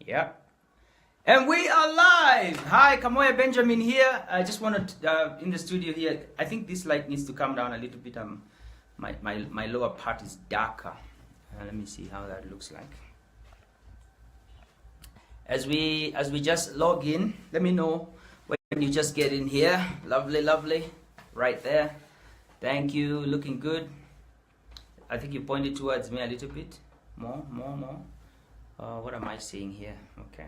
Yeah. And we are live. Hi, Kamoya Benjamin here. I just wanted in the studio here. I think this light needs to come down a little bit. My lower part is darker. Let me see how that looks like. As we just log in, let me know when you just get in here. Lovely, lovely. Right there. Thank you. Looking good. I think you pointed towards me a little bit. More. What am I seeing here? Okay.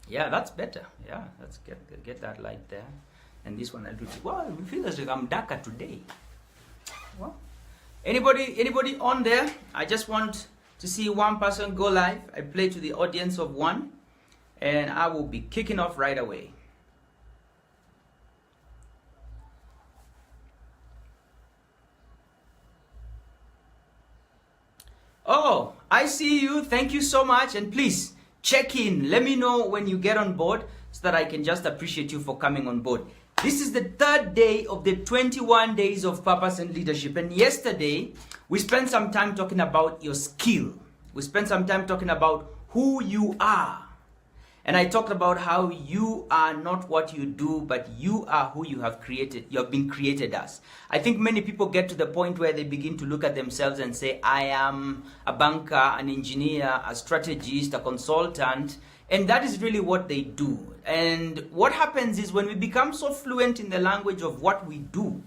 Yeah, that's better. Yeah, let's get that light there. And this one, I'll do. Wow, it feels like I'm darker today. Well, anybody on there? I just want to see one person go live. I play to the audience of one, and I will be kicking off right away. Oh, I see you. Thank you so much. And please check in. Let me know when you get on board so that I can just appreciate you for coming on board. This is the third day of the 21 days of purpose and leadership. And yesterday, we spent some time talking about your skill. We spent some time talking about who you are. And I talked about how you are not what you do, but you are who you have created. You have been created as. I think many people get to the point where they begin to look at themselves and say, I am a banker, an engineer, a strategist, a consultant. And that is really what they do. And what happens is when we become so fluent in the language of what we do,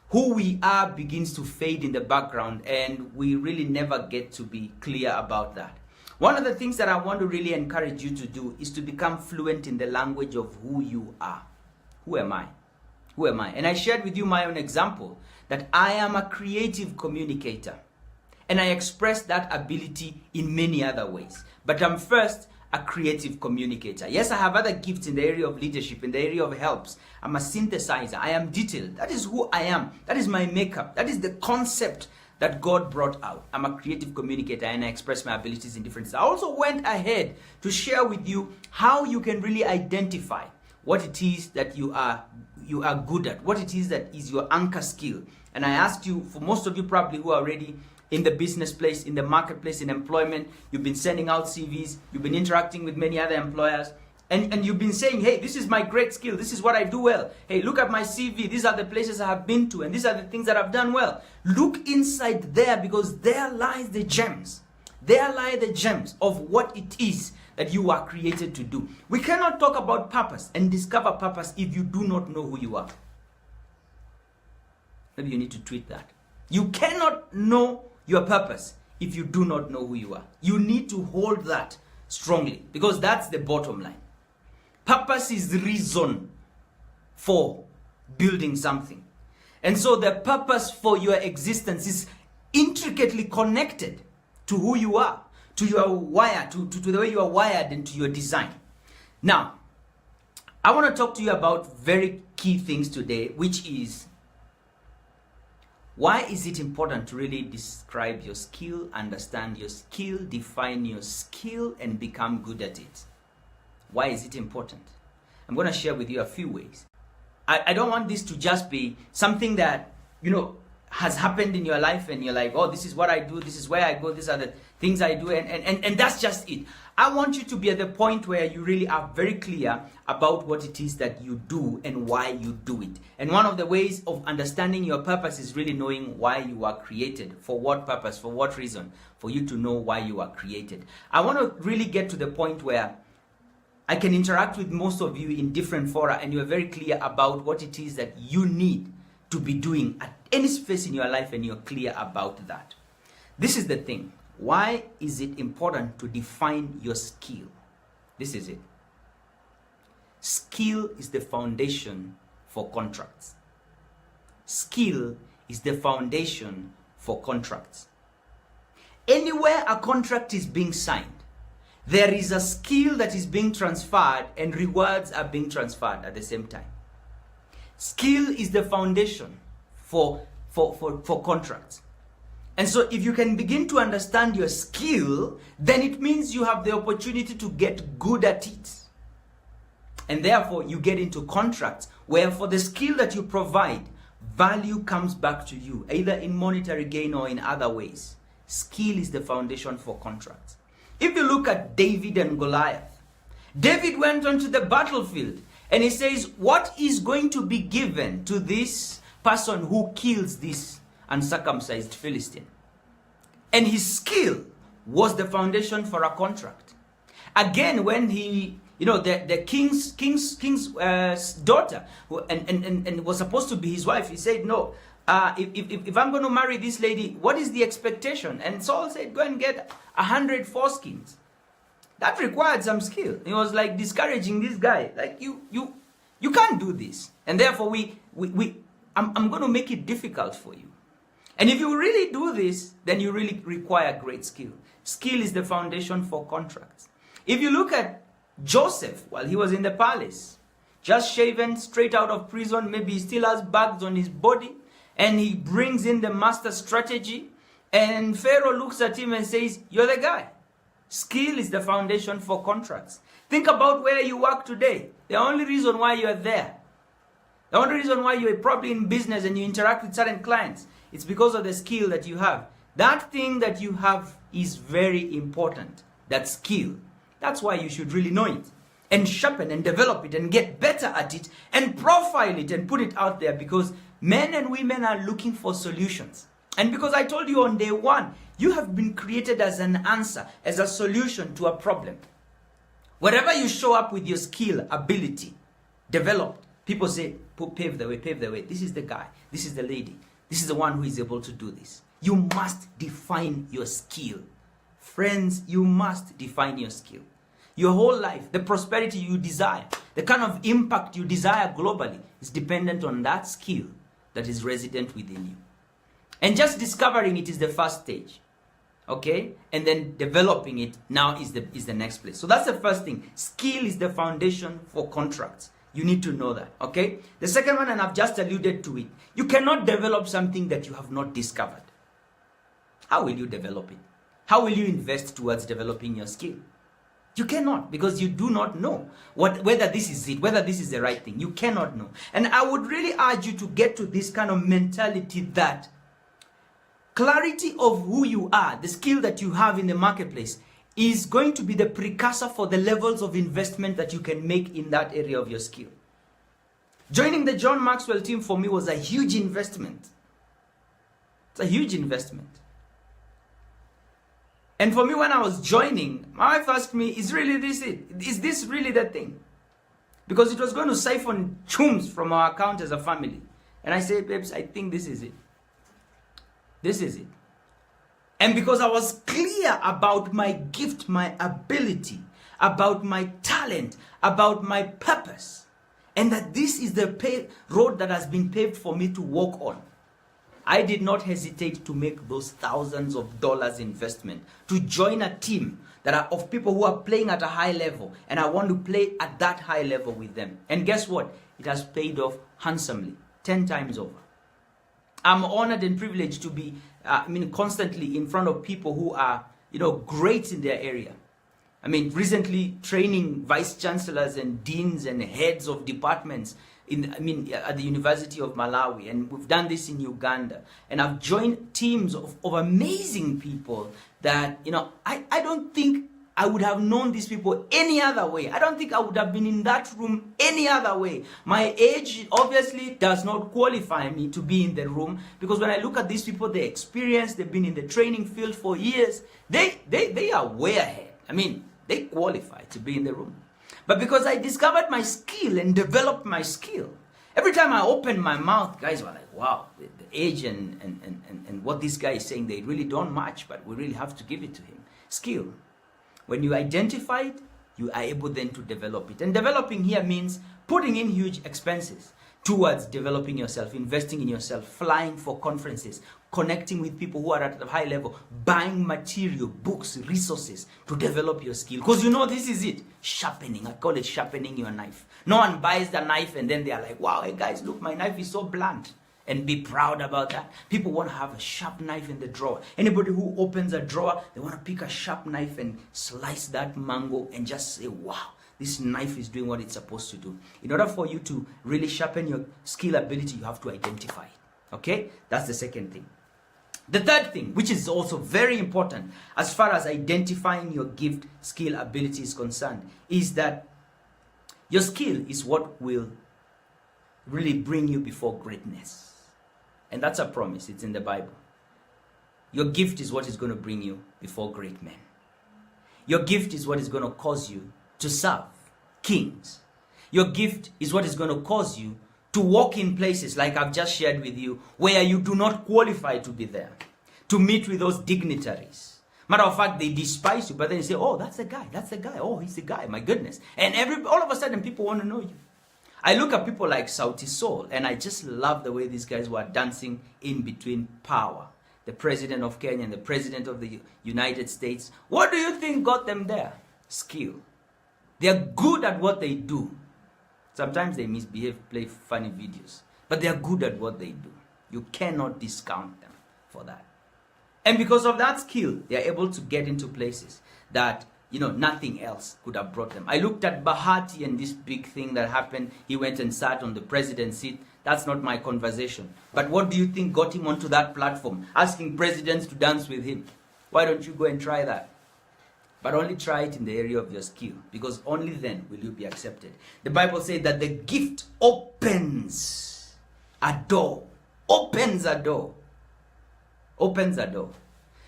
who we are begins to fade in the background, and we really never get to be clear about that. One of the things that I want to really encourage you to do is to become fluent in the language of who you are. Who am I? Who am I? And I shared with you my own example that I am a creative communicator. And I express that ability in many other ways. But I'm first a creative communicator. Yes, I have other gifts in the area of leadership, in the area of helps. I'm a synthesizer. I am detailed. That is who I am. That is my makeup. That is the concept that God brought out. I'm a creative communicator and I express my abilities in different ways. I also went ahead to share with you how you can really identify what it is that you are good at, what it is that is your anchor skill. And I asked you, for most of you probably who are already in the business place, in the marketplace, in employment, you've been sending out CVs, you've been interacting with many other employers, and you've been saying, hey, this is my great skill, this is what I do well. Hey, look at my CV, these are the places I have been to, and these are the things that I've done well. Look inside there, because there lies the gems. There lie the gems of what it is that you are created to do. We cannot talk about purpose and discover purpose if you do not know who you are. Maybe you need to tweet that. You cannot know your purpose if you do not know who you are. You need to hold that strongly, because that's the bottom line. Purpose is the reason for building something. And so the purpose for your existence is intricately connected to who you are, to your wire, to the way you are wired, and to your design. Now, I want to talk to you about very key things today, which is, why is it important to really describe your skill, understand your skill, define your skill, and become good at it? Why is it important? I'm going to share with you a few ways. I don't want this to just be something that, has happened in your life and you're like, oh, this is what I do, this is where I go, these are the things I do, and that's just it. I want you to be at the point where you really are very clear about what it is that you do and why you do it. And one of the ways of understanding your purpose is really knowing why you are created, for what purpose, for what reason, for you to know why you are created. I want to really get to the point where I can interact with most of you in different fora, and you're very clear about what it is that you need to be doing at any space in your life, and you're clear about that. This is the thing. Why is it important to define your skill? This is it. Skill is the foundation for contracts. Skill is the foundation for contracts. Anywhere a contract is being signed, there is a skill that is being transferred, and rewards are being transferred at the same time. Skill is the foundation for contracts. And so if you can begin to understand your skill, then it means you have the opportunity to get good at it. And therefore you get into contracts where for the skill that you provide, value comes back to you, either in monetary gain or in other ways. Skill is the foundation for contracts. If you look at David and Goliath, David went onto the battlefield and he says, what is going to be given to this person who kills this uncircumcised Philistine? And his skill was the foundation for a contract. Again, when he, the king's daughter, and was supposed to be his wife, he said, no, if I'm going to marry this lady, what is the expectation? And Saul said, go and get 100 foreskins. That required some skill. He was like discouraging this guy, like you can't do this, and therefore I'm going to make it difficult for you. And if you really do this, then you really require great skill. Skill is the foundation for contracts. If you look at Joseph, while he was in the palace, just shaven, straight out of prison, maybe he still has bags on his body, and he brings in the master strategy, and Pharaoh looks at him and says, you're the guy. Skill is the foundation for contracts. Think about where you work today. The only reason why you are there, the only reason why you're probably in business and you interact with certain clients, it's because of the skill that you have. That thing that you have is very important. That skill. That's why you should really know it and sharpen and develop it and get better at it and profile it and put it out there, because men and women are looking for solutions. And because I told you on day one, you have been created as an answer, as a solution to a problem. Wherever you show up with your skill, ability, developed, people say, pave the way, pave the way. This is the guy. This is the lady. This is the one who is able to do this. You must define your skill. Friends, you must define your skill. Your whole life, the prosperity you desire, the kind of impact you desire globally is dependent on that skill that is resident within you. And just discovering it is the first stage. Okay? And then developing it now is the next place. So that's the first thing. Skill is the foundation for contracts. You need to know that. Okay? The second one, and I've just alluded to it, you cannot develop something that you have not discovered. How will you develop it? How will you invest towards developing your skill? You cannot, because you do not know whether this is it, whether this is the right thing. You cannot know. And I would really urge you to get to this kind of mentality that clarity of who you are, the skill that you have in the marketplace, is going to be the precursor for the levels of investment that you can make in that area of your skill. Joining the John Maxwell team for me was a huge investment. It's a huge investment. And for me, when I was joining, my wife asked me, is really this it? Is this really the thing? Because it was going to siphon chums from our account as a family. And I said, babes, I think this is it. This is it. And because I was clear about my gift, my ability, about my talent, about my purpose, and that this is the road that has been paved for me to walk on, I did not hesitate to make those thousands of dollars investment to join a team that are of people who are playing at a high level, and I want to play at that high level with them. And guess what? It has paid off handsomely, 10 times over. I'm honored and privileged to be, constantly in front of people who are, great in their area. Recently training vice chancellors and deans and heads of departments at the University of Malawi, and we've done this in Uganda. And I've joined teams of amazing people that, I don't think I would have known these people any other way. I don't think I would have been in that room any other way. My age obviously does not qualify me to be in the room, because when I look at these people, their experience, they've been in the training field for years, they are way ahead. They qualify to be in the room. But because I discovered my skill and developed my skill, every time I opened my mouth, guys were like, wow, the age and what this guy is saying, they really don't match, but we really have to give it to him. Skill. When you identify it, you are able then to develop it. And developing here means putting in huge expenses towards developing yourself, investing in yourself, flying for conferences, connecting with people who are at a high level, buying material, books, resources to develop your skill. Because this is it. Sharpening. I call it sharpening your knife. No one buys the knife and then they are like, wow, hey guys, look, my knife is so blunt. And be proud about that. People want to have a sharp knife in the drawer. Anybody who opens a drawer, they want to pick a sharp knife and slice that mango and just say, wow, This knife is doing what it's supposed to do. In order for you to really sharpen your skill ability, you have to identify it. Okay? That's the second thing. The third thing, which is also very important as far as identifying your gift, skill, ability is concerned, is that your skill is what will really bring you before greatness. And that's a promise. It's in the Bible. Your gift is what is going to bring you before great men. Your gift is what is going to cause you to serve kings. Your gift is what is going to cause you to walk in places like I've just shared with you, where you do not qualify to be there, to meet with those dignitaries. Matter of fact, they despise you, but then you say, oh, that's the guy, oh, he's the guy, my goodness. And all of a sudden, people want to know you. I look at people like Sauti Sol, and I just love the way these guys were dancing in between power. The president of Kenya and the president of the United States. What do you think got them there? Skill. They're good at what they do. Sometimes they misbehave, play funny videos. But they're good at what they do. You cannot discount them for that. And because of that skill, they're able to get into places that, nothing else could have brought them. I looked at Bahati and this big thing that happened. He went and sat on the president's seat. That's not my conversation. But what do you think got him onto that platform? Asking presidents to dance with him. Why don't you go and try that? But only try it in the area of your skill, because only then will you be accepted. The Bible says that the gift opens a door. Opens a door. Opens a door.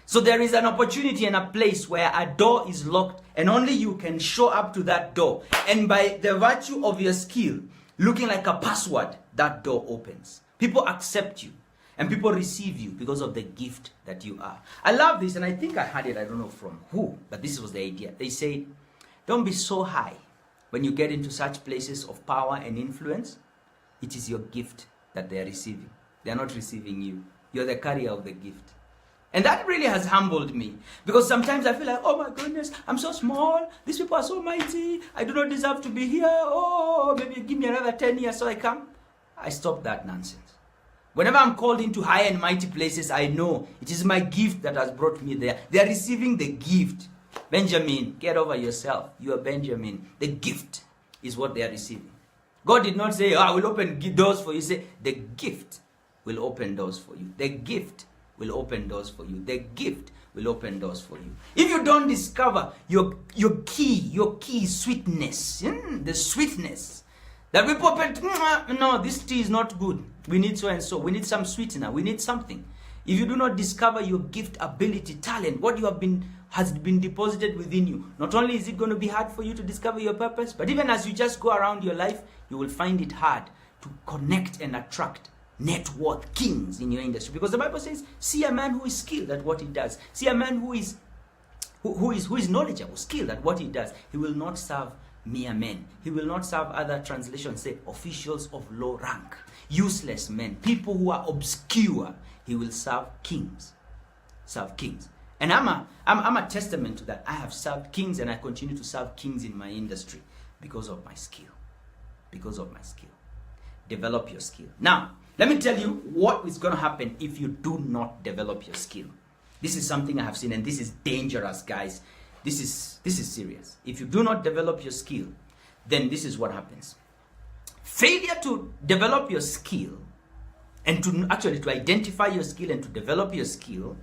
So there is an opportunity and a place where a door is locked, and only you can show up to that door. And by the virtue of your skill, looking like a password, that door opens. People accept you. And people receive you because of the gift that you are. I love this, and I think I had it, I don't know from who, but this was the idea. They say, don't be so high when you get into such places of power and influence. It is your gift that they are receiving. They are not receiving you. You're the carrier of the gift. And that really has humbled me, because sometimes I feel like, oh my goodness, I'm so small. These people are so mighty. I do not deserve to be here. Oh, maybe give me another 10 years so I come. I stop that nonsense. Whenever I'm called into high and mighty places, I know it is my gift that has brought me there. They are receiving the gift. Benjamin, get over yourself. You are Benjamin. The gift is what they are receiving. God did not say, I will open doors for you. He said, the gift will open doors for you. The gift will open doors for you. The gift will open doors for you. If you don't discover your key sweetness, the sweetness, that we pop it, no, this tea is not good. We need so and so. We need some sweetener. We need something. If you do not discover your gift, ability, talent, what you have has been deposited within you, not only is it going to be hard for you to discover your purpose, but even as you just go around your life, you will find it hard to connect and attract net worth kings in your industry. Because the Bible says, see a man who is skilled at what he does. See a man who is knowledgeable, skilled at what he does. He will not serve mere men. He will not serve, other translations say, officials of low rank, useless men, people who are obscure. He will serve kings. Serve kings. And I'm a testament to that. I have served kings, and I continue to serve kings in my industry because of my skill. Because of my skill. Develop your skill. Now, let me tell you what is going to happen if you do not develop your skill. This is something I have seen, and this is dangerous, guys. This is serious. If you do not develop your skill, then this is what happens. Failure to develop your skill, and to identify your skill and to develop your skill,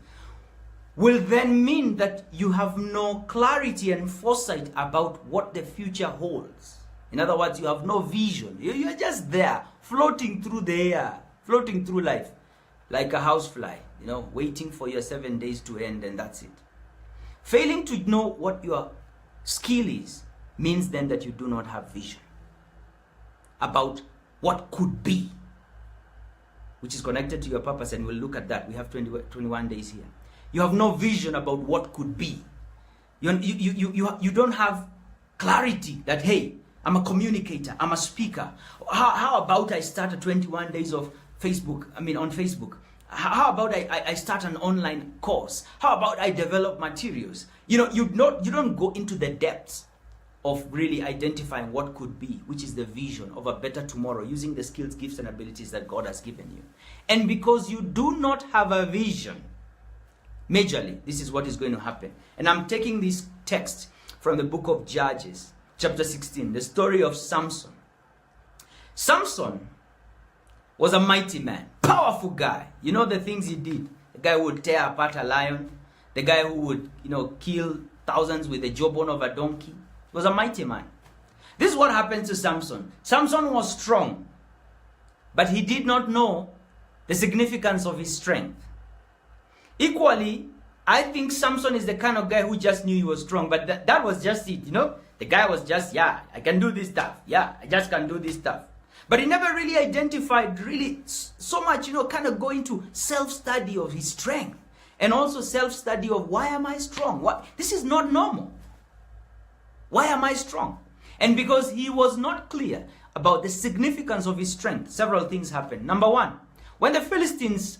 will then mean that you have no clarity and foresight about what the future holds. In other words, you have no vision. You're just there, floating through the air, floating through life, like a housefly, waiting for your 7 days to end, and that's it. Failing to know what your skill is means then that you do not have vision about what could be, which is connected to your purpose, and we'll look at that. We have 21 days here. You have no vision about what could be. You don't have clarity that, hey, I'm a communicator, I'm a speaker. How about I start a 21 days of on Facebook? How about I start an online course? How about I develop materials? You don't go into the depths of really identifying what could be, which is the vision of a better tomorrow, using the skills, gifts, and abilities that God has given you. And because you do not have a vision, majorly, this is what is going to happen. And I'm taking this text from the book of Judges, chapter 16, the story of Samson. Samson was a mighty man, powerful guy. You know the things he did. The guy who would tear apart a lion. The guy who would, kill thousands with the jawbone of a donkey. He was a mighty man. This is what happened to Samson. Samson was strong, but he did not know the significance of his strength. Equally, I think Samson is the kind of guy who just knew he was strong, but that was just it, The guy was just, I can do this stuff. Yeah, I just can do this stuff. But he never really identified so much, kind of going to self-study of his strength. And also self-study of why am I strong? This is not normal. Why am I strong? And because he was not clear about the significance of his strength, several things happened. Number one, when the Philistines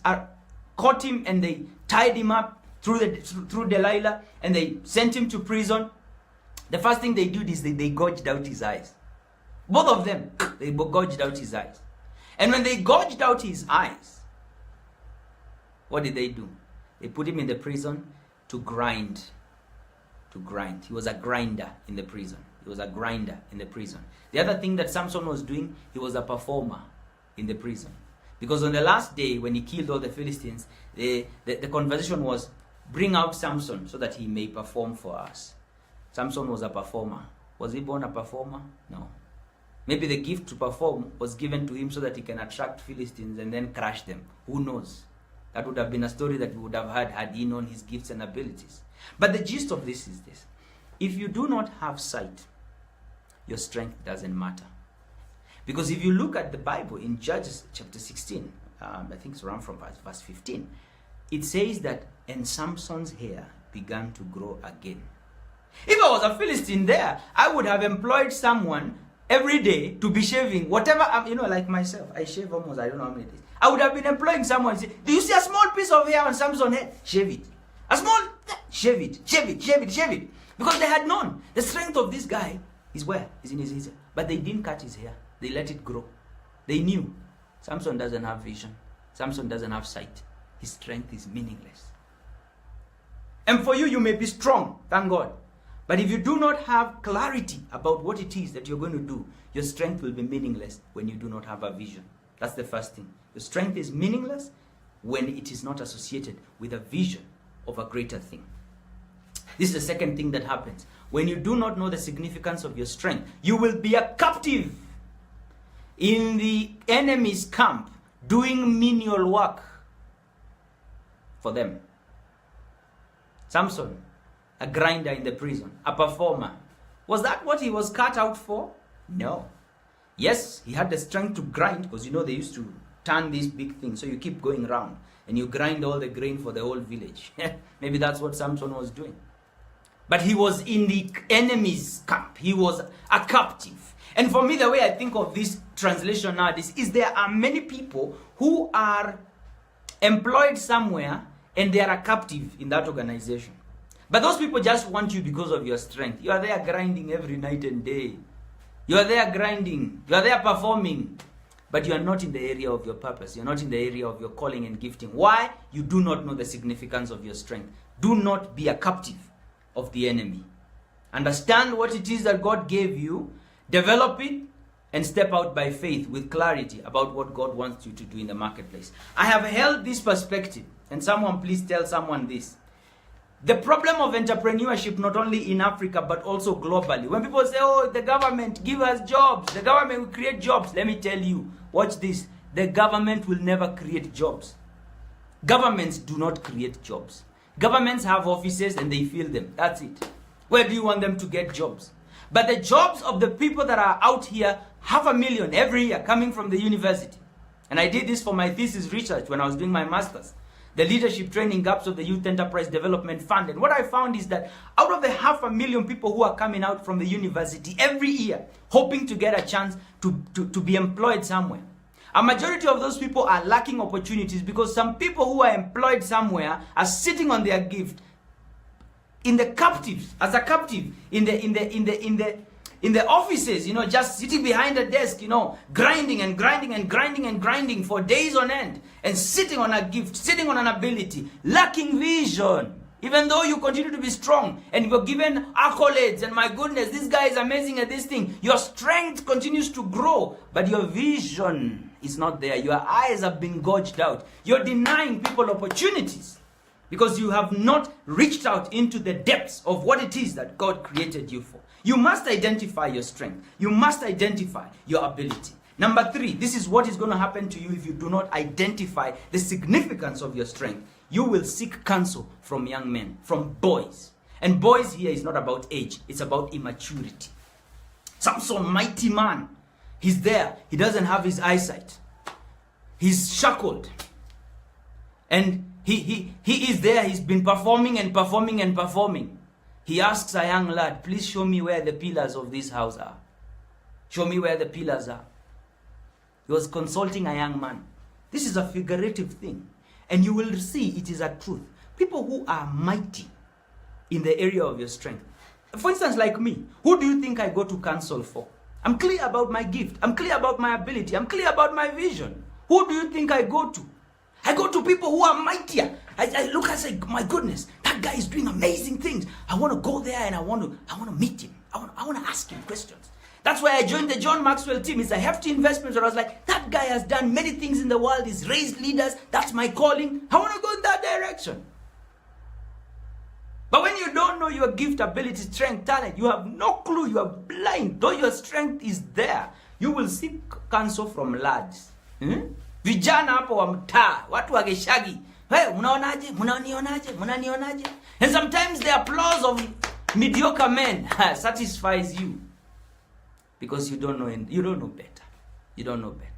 caught him and they tied him up through Delilah and they sent him to prison, the first thing they did is they gouged out his eyes. Both of them, they gouged out his eyes. And when they gouged out his eyes, what did they do? They put him in the prison to grind. He was a grinder in the prison. The other thing that Samson was doing, he was a performer in the prison. Because on the last day, when he killed all the Philistines, the conversation was, bring out Samson so that he may perform for us. Samson was a performer. Was he born a performer? No. Maybe the gift to perform was given to him so that he can attract Philistines and then crush them. Who knows? That would have been a story that we would have heard had he known his gifts and abilities. But the gist of this is this. If you do not have sight, your strength doesn't matter. Because if you look at the Bible in Judges chapter 16, I think it's around from verse 15, it says that, and Samson's hair began to grow again. If I was a Philistine there, I would have employed someone every day to be shaving whatever, like myself, I shave almost, I don't know how many days. I would have been employing someone. Say, do you see a small piece of hair on Samson's head? Shave it. A small, shave it. Because they had known the strength of this guy is where? Is in his hair. But they didn't cut his hair. They let it grow. They knew Samson doesn't have vision. Samson doesn't have sight. His strength is meaningless. And for you, you may be strong, thank God. But if you do not have clarity about what it is that you're going to do, your strength will be meaningless when you do not have a vision. That's the first thing. Your strength is meaningless when it is not associated with a vision of a greater thing. This is the second thing that happens. When you do not know the significance of your strength, you will be a captive in the enemy's camp doing menial work for them. Samson, a grinder in the prison, a performer. Was that what he was cut out for? No. Yes, he had the strength to grind because they used to turn these big things. So you keep going around and you grind all the grain for the whole village. Maybe that's what Samson was doing. But he was in the enemy's camp. He was a captive. And for me, the way I think of this translation nowadays is there are many people who are employed somewhere and they are a captive in that organization. But those people just want you because of your strength. You are there grinding every night and day. You are there grinding. You are there performing. But you are not in the area of your purpose. You are not in the area of your calling and gifting. Why? You do not know the significance of your strength. Do not be a captive of the enemy. Understand what it is that God gave you. Develop it. And step out by faith with clarity about what God wants you to do in the marketplace. I have held this perspective. And someone please tell someone this. The problem of entrepreneurship, not only in Africa, but also globally. When people say, oh, the government, give us jobs. The government will create jobs. Let me tell you, watch this. The government will never create jobs. Governments do not create jobs. Governments have offices and they fill them. That's it. Where do you want them to get jobs? But the jobs of the people that are out here, 500,000 every year coming from the university. And I did this for my thesis research when I was doing my master's. The leadership training gaps of the Youth Enterprise Development Fund. And what I found is that out of the 500,000 people who are coming out from the university every year, hoping to get a chance to be employed somewhere, a majority of those people are lacking opportunities because some people who are employed somewhere are sitting on their gift in the captives, as a captive, in the offices, just sitting behind a desk, grinding for days on end, and sitting on a gift, sitting on an ability, lacking vision. Even though you continue to be strong and you're given accolades and my goodness, this guy is amazing at this thing, your strength continues to grow, but your vision is not there. Your eyes have been gouged out. You're denying people opportunities because you have not reached out into the depths of what it is that God created you for. You must identify your strength. You must identify your ability. Number 3, this is what is going to happen to you if you do not identify the significance of your strength. You will seek counsel from young men, from boys. And boys here is not about age, it's about immaturity. Samson, mighty man, he's there. He doesn't have his eyesight. He's shackled. And he is there. He's been performing and performing and performing. He asks a young lad, please show me where the pillars of this house are. Show me where the pillars are. He was consulting a young man. This is a figurative thing. And you will see it is a truth. People who are mighty in the area of your strength. For instance, like me, who do you think I go to counsel for? I'm clear about my gift. I'm clear about my ability. I'm clear about my vision. Who do you think I go to? I go to people who are mightier. I look and say, my goodness, that guy is doing amazing things. I want to go there and I want to meet him. I want to ask him questions. That's why I joined the John Maxwell team. It's a hefty investment. So I was like, that guy has done many things in the world. He's raised leaders. That's my calling. I want to go in that direction. But when you don't know your gift, ability, strength, talent, you have no clue. You are blind. Though your strength is there, you will seek counsel from lads. Vijana hapo wa mtaa, watu wa geshagi. Hey, unaonaje? Munanionaje? And sometimes the applause of mediocre men satisfies you. Because you don't know better. You don't know better.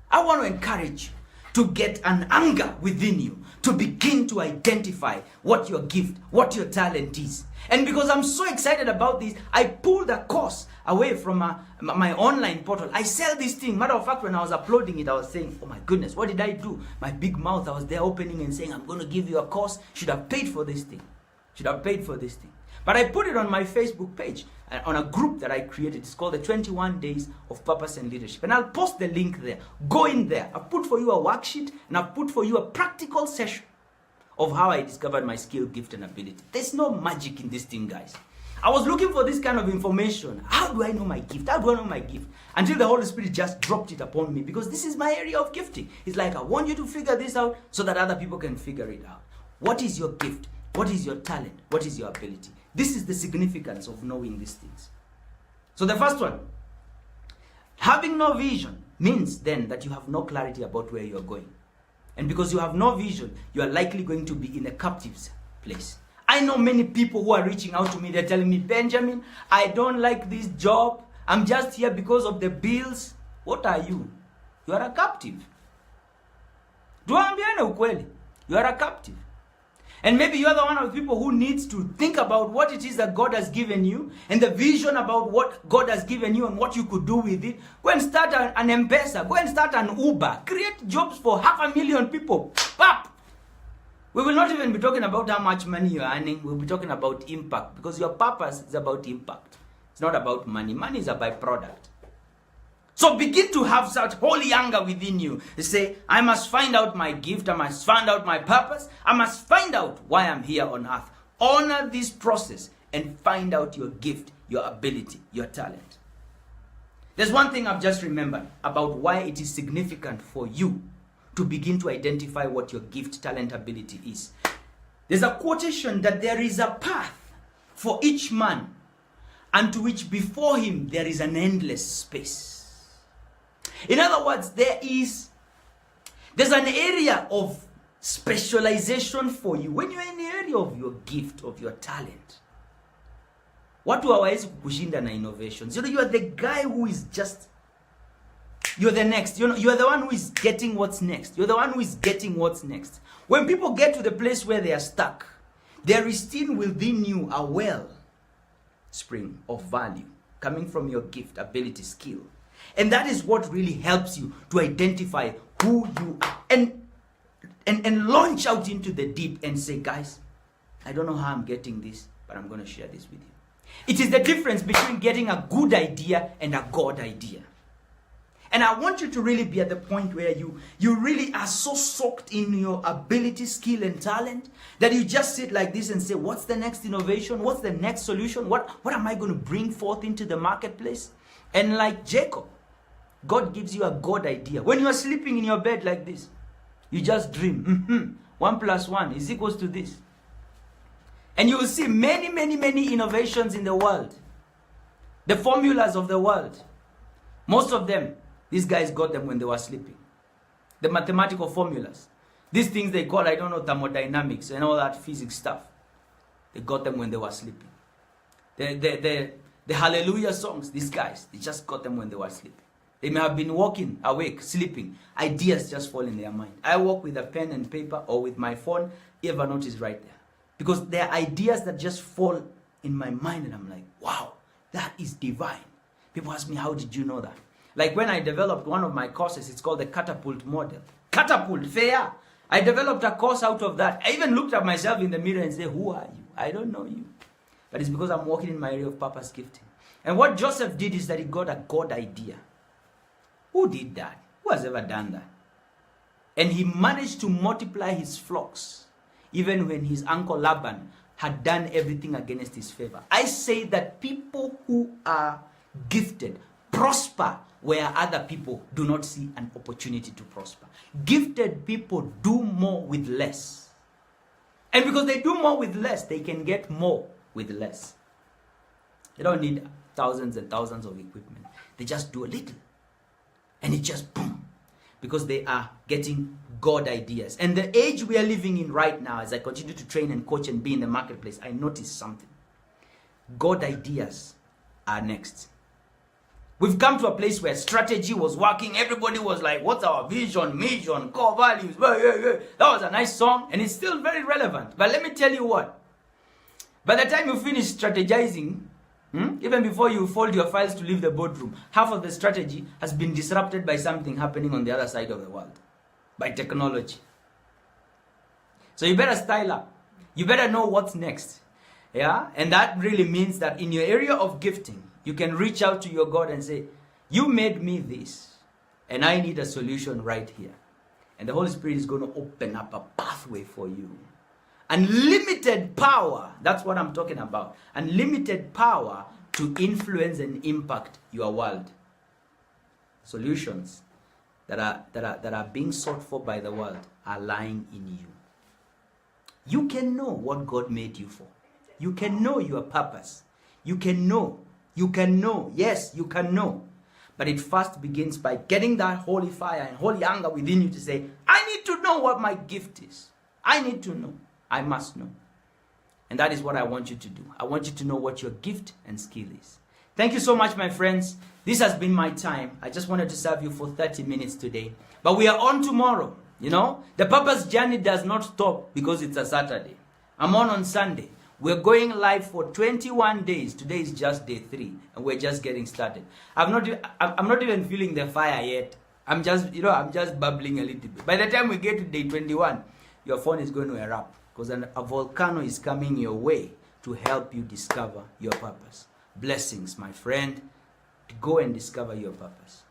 I want to encourage you to get an anger within you to begin to identify what your gift, what your talent is. And because I'm so excited about this, I pulled a course away from my online portal. I sell this thing. Matter of fact, when I was uploading it, I was saying, oh my goodness, what did I do? My big mouth, I was there opening and saying, I'm going to give you a course. Should have paid for this thing. But I put it on my Facebook page, on a group that I created. It's called the 21 Days of Purpose and Leadership. And I'll post the link there. Go in there. I've put for you a worksheet and I've put for you a practical session of how I discovered my skill, gift, and ability. There's no magic in this thing, guys. I was looking for this kind of information. How do I know my gift? Until the Holy Spirit just dropped it upon me, because this is my area of gifting. It's like, I want you to figure this out so that other people can figure it out. What is your gift? What is your talent? What is your ability? This is the significance of knowing these things. So the first one, having no vision means then that you have no clarity about where you're going. And because you have no vision, you are likely going to be in a captive's place. I know many people who are reaching out to me. They're telling me, Benjamin, I don't like this job. I'm just here because of the bills. What are you? You are a captive. Tuambiane ukweli. You are a captive. And maybe you are the one of the people who needs to think about what it is that God has given you and the vision about what God has given you and what you could do with it. Go and start an M-Pesa. Go and start an Uber. Create jobs for 500,000 people. Pap! We will not even be talking about how much money you are earning. We'll be talking about impact, because your purpose is about impact. It's not about money. Money is a byproduct. So begin to have such holy anger within you. You say, I must find out my gift. I must find out my purpose. I must find out why I'm here on earth. Honor this process and find out your gift, your ability, your talent. There's one thing I've just remembered about why it is significant for you to begin to identify what your gift, talent, ability is. There's a quotation that there is a path for each man, unto which before him there is an endless space. In other words, there's an area of specialization for you. When you're in the area of your gift, of your talent, watu hawawezi kukushinda na innovations. You are the guy who is just, you're the next. You are the one who is getting what's next. You're the one who is getting what's next. When people get to the place where they are stuck, there is still within you a well spring of value coming from your gift, ability, skill. And that is what really helps you to identify who you are and launch out into the deep and say, guys, I don't know how I'm getting this, but I'm going to share this with you. It is the difference between getting a good idea and a God idea. And I want you to really be at the point where you really are so soaked in your ability, skill, and talent that you just sit like this and say, what's the next innovation? What's the next solution? What am I going to bring forth into the marketplace? And like Jacob, God gives you a God idea. When you are sleeping in your bed like this, you just dream. 1 + 1 is equals to this. And you will see many, many, many innovations in the world. The formulas of the world. Most of them, these guys got them when they were sleeping. The mathematical formulas. These things they call, I don't know, thermodynamics and all that physics stuff. They got them when they were sleeping. The hallelujah songs, these guys, they just got them when they were sleeping. They may have been walking, awake, sleeping. Ideas just fall in their mind. I walk with a pen and paper or with my phone. Evernote is right there. Because there are ideas that just fall in my mind and I'm like, wow, that is divine. People ask me, how did you know that? Like when I developed one of my courses, it's called the catapult model. Catapult, fair. I developed a course out of that. I even looked at myself in the mirror and said, who are you? I don't know you. But it's because I'm walking in my area of purpose gifting. And what Joseph did is that he got a God idea. Who did that? Who has ever done that? And he managed to multiply his flocks, even when his uncle Laban had done everything against his favor. I say that people who are gifted prosper where other people do not see an opportunity to prosper. Gifted people do more with less. And because they do more with less, they can get more with less. They don't need thousands and thousands of equipment. They just do a little. And it just boom. Because they are getting God ideas. And the age we are living in right now, as I continue to train and coach and be in the marketplace, I notice something. God ideas are next. We've come to a place where strategy was working. Everybody was like, what's our vision, mission, core values? That was a nice song and it's still very relevant. But let me tell you what. By the time you finish strategizing, even before you fold your files to leave the boardroom, half of the strategy has been disrupted by something happening on the other side of the world. By technology. So you better style up. You better know what's next. Yeah? And that really means that in your area of gifting, you can reach out to your God and say, you made me this, and I need a solution right here. And the Holy Spirit is going to open up a pathway for you. Unlimited power, that's what I'm talking about. Unlimited power to influence and impact your world. Solutions that are being sought for by the world are lying in you. You can know what God made you for. You can know your purpose. You can know. Yes, you can know. But it first begins by getting that holy fire and holy anger within you to say, I need to know what my gift is. I need to know. I must know. And that is what I want you to do. I want you to know what your gift and skill is. Thank you so much, my friends. This has been my time. I just wanted to serve you for 30 minutes today. But we are on tomorrow. You know, the purpose journey does not stop because it's a Saturday. I'm on Sunday. We're going live for 21 days. Today is just day 3, and we're just getting started. I'm not even feeling the fire yet. I'm just bubbling a little bit. By the time we get to day 21, your phone is going to erupt because a volcano is coming your way to help you discover your purpose. Blessings, my friend. Go and discover your purpose.